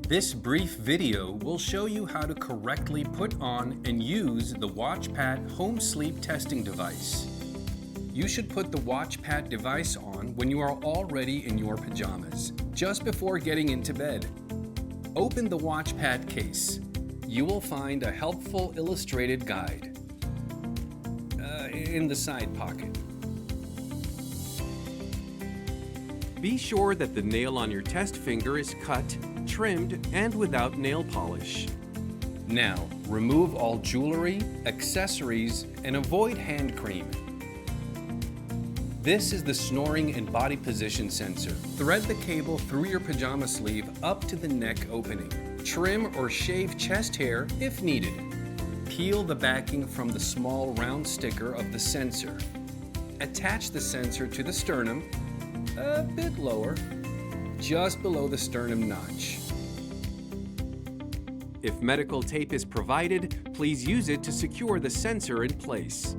This brief video will show you how to correctly put on and use the WatchPAT home sleep testing device. You should put the WatchPAT device on when you are already in your pajamas, just before getting into bed. Open the WatchPAT case. You will find a helpful illustrated guide in the side pocket. Be sure that the nail on your test finger is cut, trimmed, and without nail polish. Now, remove all jewelry, accessories, and avoid hand cream. This is the snoring and body position sensor. Thread the cable through your pajama sleeve up to the neck opening. Trim or shave chest hair if needed. Peel the backing from the small round sticker of the sensor. Attach the sensor to the sternum, a bit lower, just below the sternum notch. If medical tape is provided, please use it to secure the sensor in place.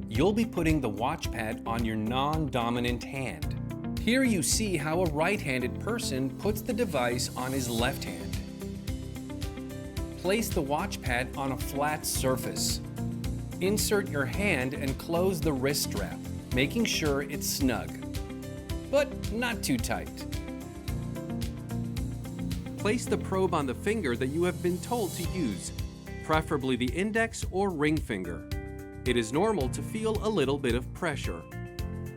You'll be putting the WatchPAT on your non-dominant hand. Here you see how a right-handed person puts the device on his left hand. Place the WatchPAT on a flat surface. Insert your hand and close the wrist strap, making sure it's snug, but not too tight. Place the probe on the finger that you have been told to use, preferably the index or ring finger. It is normal to feel a little bit of pressure.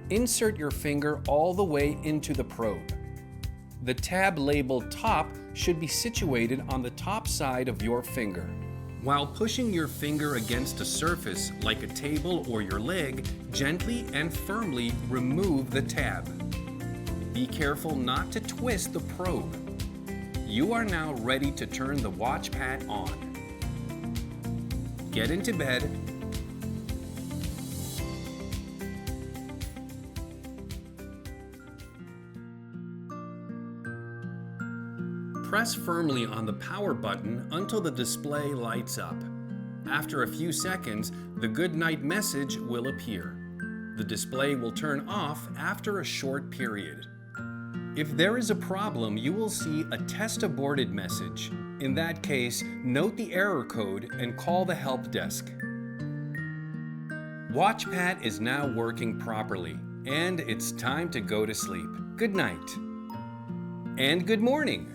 Insert your finger all the way into the probe. The tab labeled top should be situated on the top side of your finger. While pushing your finger against a surface like a table or your leg, gently and firmly remove the tab. Be careful not to twist the probe. You are now ready to turn the WatchPAT on. Get into bed. Press firmly on the power button until the display lights up. After a few seconds, the good night message will appear. The display will turn off after a short period. If there is a problem, you will see a test aborted message. In that case, note the error code and call the help desk. WatchPAT is now working properly, and it's time to go to sleep. Good night. And good morning.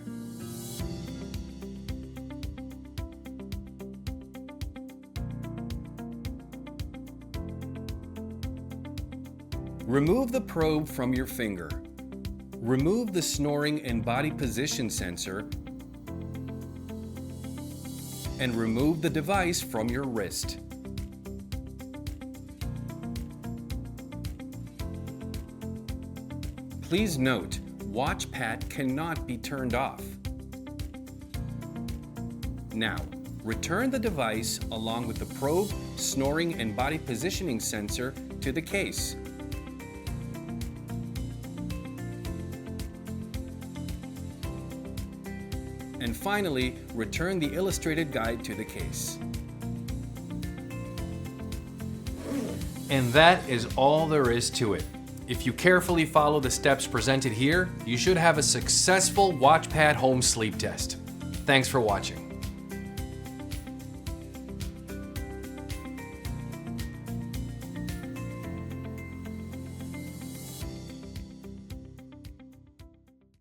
Remove the probe from your finger. Remove the snoring and body position sensor and remove the device from your wrist. Please note, WatchPAT cannot be turned off. Now, return the device along with the probe, snoring and body positioning sensor to the case. And finally, return the illustrated guide to the case. And that is all there is to it. If you carefully follow the steps presented here, you should have a successful WatchPAT home sleep test. Thanks for watching.